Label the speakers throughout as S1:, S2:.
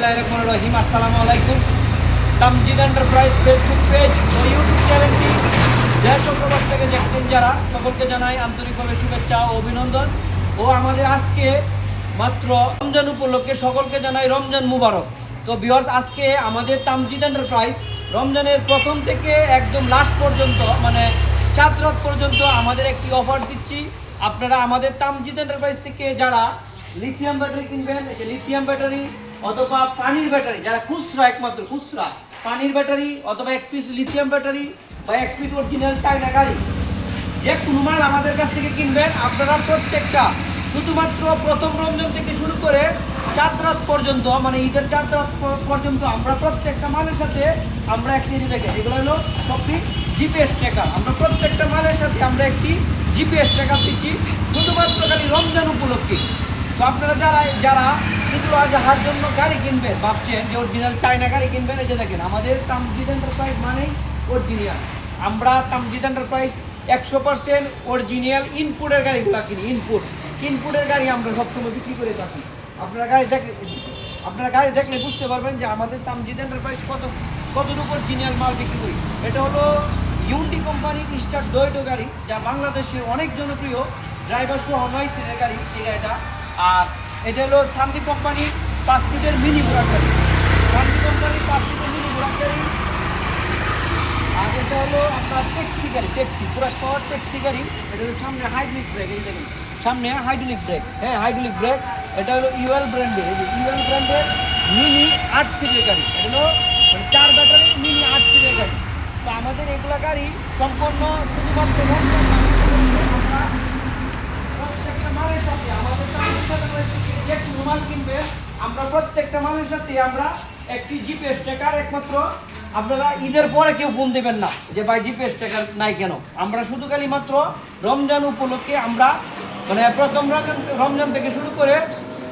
S1: বিসমিল্লাহির রহমানির রহিম। আসসালামু আলাইকুম। তামজিদ এন্টারপ্রাইজ ফেসবুক পেজ ও ইউটিউব চ্যানেলটি দেশ ও প্রবাস থেকে দেখছেন যারা, সকলকে জানাই আন্তরিকভাবে শুভেচ্ছা ও অভিনন্দন। ও আমাদের আজকে মাত্র রমজান উপলক্ষে সকলকে জানাই রমজান মুবারক। তো ভিউয়ার্স, আজকে আমাদের তামজিদ এন্টারপ্রাইজ রমজানের প্রথম থেকে একদম লাস্ট পর্যন্ত, মানে 4 রাত পর্যন্ত আমাদের একটি অফার দিচ্ছি। আপনারা আমাদের তামজিদ এন্টারপ্রাইজ থেকে যারা লিথিয়াম ব্যাটারি কিনবেন, এই যে লিথিয়াম ব্যাটারি অথবা পানির ব্যাটারি, যারা খুচরা, একমাত্র খুচরা পানির ব্যাটারি অথবা 1 পিস লিথিয়াম ব্যাটারি বা 1 পিস অরিজিনাল চায়না গাড়ি, যে কোনো মাল আমাদের কাছ থেকে কিনবেন, আপনারা প্রত্যেকটা শুধুমাত্র প্রথম রমজান থেকে শুরু করে 4 রাত পর্যন্ত, মানে ঈদের 4 রাত পর্যন্ত আমরা প্রত্যেকটা মালের সাথে আমরা একটি দেখেন, এগুলো হলো সবটি জিপিএস ট্র্যাকার। আমরা প্রত্যেকটা মালের সাথে আমরা একটি জিপিএস ট্র্যাকার দিচ্ছি শুধুমাত্র খালি রমজান উপলক্ষে। তো আপনারা যারা এগুলো যাহার জন্য গাড়ি কিনবেন, ভাবছেন যে অরিজিনাল চায়না গাড়ি কিনবেন, এই যে দেখেন আমাদের তামজিদ এন্টারপ্রাইজ মানেই অরিজিনাল। আমরা তামজিদ এন্টারপ্রাইজ 100% অরিজিনাল ইনপুটের গাড়িগুলো কিনি। ইনপুটের গাড়ি আমরা সবসময় বিক্রি করে থাকি। আপনারা গাড়ি দেখলে বুঝতে পারবেন যে আমাদের তামজিদ এন্টারপ্রাইজ কতটুকু অরিজিনাল মাল বিক্রি করি। এটা হলো ইউন্ডি কোম্পানির স্টার ডয়েটো গাড়ি, যা বাংলাদেশে অনেক জনপ্রিয়, ড্রাইভার সহ 9 সিটের গাড়ি এই গাড়িটা। আর এটা হলো শান্তি কোম্পানির 5 সিটের মিনি বুরাক গাড়ি, শান্তি কোম্পানির 5 সিটের মিনি বুরাক গাড়ি। আর এটা হলো আপনার ট্যাক্সি গাড়ি, পুরো পাওয়ার ট্যাক্সি গাড়ি। এটা হলো সামনে হাইড্রোলিক ব্রেক, এই দেখুন সামনে হাইড্রোলিক ব্রেক, হ্যাঁ হাইড্রোলিক ব্রেক। এটা হলো ইউএল ব্র্যান্ডের, এই যে ইউএল ব্র্যান্ডের মিনি 8 সিটের গাড়ি। এটা হলো 4 ব্যাটারি মিনি 8 সিটের গাড়ি। তো আমাদের এগুলো গাড়ি সম্পূর্ণ শুধুমাত্র প্রত্যেকটা মালের সাথে আমাদের যে কোনো মাল কিনবে, আমরা প্রত্যেকটা মালের সাথে আমরা একটি জিপিএস ট্র্যাকার, একমাত্র আপনারা ঈদের পরে কেউ ফোন দেবেন না যে ভাই জিপিএস ট্র্যাকার নাই কেন। আমরা শুধু খালি মাত্র রমজান উপলক্ষে আমরা, মানে প্রথম রমজান থেকে শুরু করে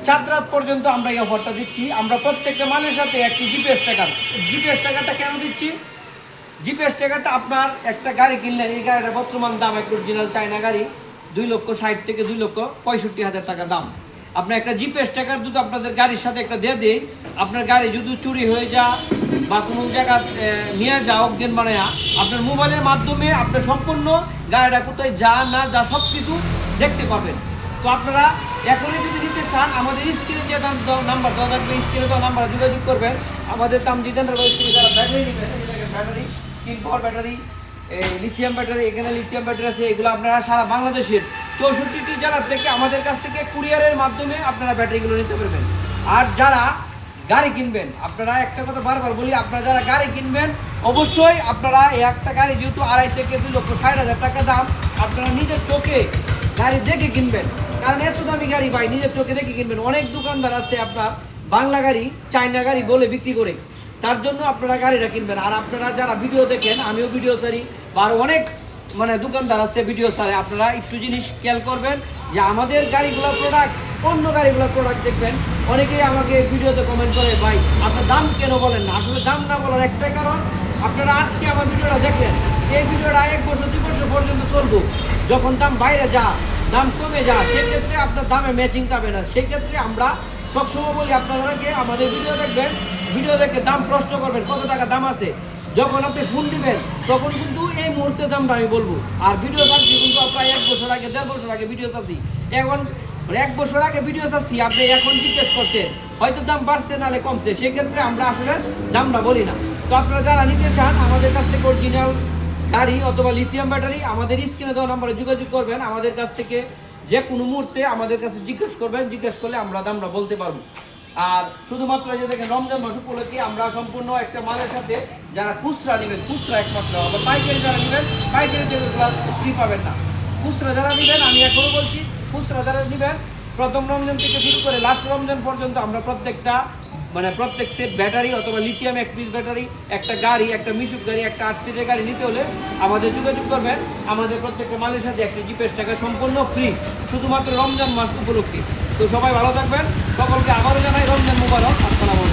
S1: 4 রাত পর্যন্ত আমরা এই অফারটা দিচ্ছি। আমরা প্রত্যেকটা মালের সাথে একটি জিপিএস ট্র্যাকারটা কেন দিচ্ছি? জিপিএস ট্র্যাকারটা আপনার একটা গাড়ি কিনলেন, এই গাড়িটার বর্তমান দাম, একটা অরিজিনাল চায়না গাড়ি 2,60,000 থেকে 2,65,000 টাকা দাম। আপনার একটা জিপিএস ট্র্যাকার যদি আপনাদের গাড়ির সাথে একটা দিয়ে দেয়, আপনার গাড়ি যদি চুরি হয়ে যায় বা কোনো জায়গা নিয়ে যাও অজ্ঞান বানায়া, আপনার মোবাইলের মাধ্যমে আপনার সম্পূর্ণ গাড়িটা কোথায় না যা সব কিছু দেখতে পাবেন। তো আপনারা এখনই যদি নিতে চান, আমাদের স্ক্রিনে যে নাম্বার দেওয়া থাকবে, স্ক্রিনে দেওয়া নাম্বারে যোগাযোগ করবেন। আমাদের তামজিদ এন্টারপ্রাইজ থেকে যারা ব্যাটারি নেবেন, ব্যাটারি 3 পাওয়ার ব্যাটারি, লিথিয়াম ব্যাটারি, এখানে লিথিয়াম ব্যাটারি আছে, এগুলো আপনারা সারা বাংলাদেশের 64টি জেলার থেকে আমাদের কাছ থেকে কুরিয়ারের মাধ্যমে আপনারা ব্যাটারিগুলো নিতে পারবেন। আর যারা গাড়ি কিনবেন, আপনারা একটা কথা বারবার বলি, আপনারা যারা গাড়ি কিনবেন অবশ্যই আপনারা একটা গাড়ি যেহেতু 2.5 থেকে 2,60,000 টাকা দাম, আপনারা নিজের চোখে গাড়ি দেখে কিনবেন। কারণ এত দামি গাড়ি ভাই নিজের চোখে দেখে কিনবেন। অনেক দোকানদার আছে আপনার বাংলা গাড়ি চায়না গাড়ি বলে বিক্রি করে, তার জন্য আপনারা গাড়িটা কিনবেন। আর আপনারা যারা ভিডিও দেখেন, আমিও ভিডিও ছাড়ি, আর অনেক মানে দোকানদার আছে ভিডিও ছাড়ে, আপনারা একটু জিনিস খেয়াল করবেন যে আমাদের গাড়িগুলোর প্রোডাক্ট অন্য গাড়িগুলোর প্রোডাক্ট দেখবেন। অনেকেই আমাকে ভিডিওতে কমেন্ট করে, ভাই আপনার দাম কেন বলেন না? আসলে দাম না বলার একটাই কারণ, আপনারা আজকে আমার ভিডিওটা দেখলেন, এই ভিডিওটা 1 বছর 2 বছর পর্যন্ত চলবো। যখন দাম বাইরে দাম কমে সেক্ষেত্রে আপনার দামে ম্যাচিং পাবে না। সেক্ষেত্রে আমরা সবসময় বলি, আপনাদেরকে আমাদের ভিডিও দেখবেন, ভিডিও দেখে দাম প্রশ্ন করবেন কত টাকা দাম আছে। যখন আপনি ফোন দিবেন তখন কিন্তু এই মুহূর্তে দামটা আমি বলবো। আর ভিডিও চাচ্ছি কিন্তু আপনার 1 বছর আগে 1.5 বছর আগে ভিডিও চাচ্ছি, এখন 1 বছর আগে ভিডিও চাচ্ছি, আপনি এখন জিজ্ঞেস করছেন, হয়তো দাম বাড়ছে নাহলে কমছে, সেক্ষেত্রে আমরা আসলে দামটা বলি না। তো আপনারা যারা নিতে চান আমাদের কাছ থেকে অরিজিনাল গাড়ি অথবা লিথিয়াম ব্যাটারি, আমাদের স্ক্রিনে দেওয়া নাম্বারে যোগাযোগ করবেন। আমাদের কাছ থেকে যে কোনো মুহূর্তে আমাদের কাছে জিজ্ঞেস করবেন, জিজ্ঞেস করলে আমরা দামটা বলতে পারবো। আর শুধুমাত্র যে দেখেন রমজান মাস উপলক্ষে আমরা সম্পূর্ণ একটা মালের সাথে যারা খুচরা নেবেন, খুচরা একমাত্র, আবার পাইকারি যারা নেবেন, পাইকারি ফ্রি পাবেন না। খুচরা যারা নেবেন, আমি এখনও বলছি, খুচরা যারা নেবেন প্রথম রমজান থেকে শুরু করে লাস্ট রমজান পর্যন্ত আমরা প্রত্যেক সেট ব্যাটারি অথবা লিথিয়াম 1 পিস ব্যাটারি, একটা গাড়ি, একটা মিশুক গাড়ি, একটা 8 সিটের গাড়ি নিতে হলে আমাদের যোগাযোগ করবেন। আমাদের প্রত্যেকটা মালের সাথে একটা জিপিএস ট্র্যাকার সম্পূর্ণ ফ্রি, শুধুমাত্র রমজান মাস উপলক্ষে। তো সবাই ভালো থাকবেন, সকলকে আবারও জানাই রমজান মুবারক। আসসালামু আলাইকুম।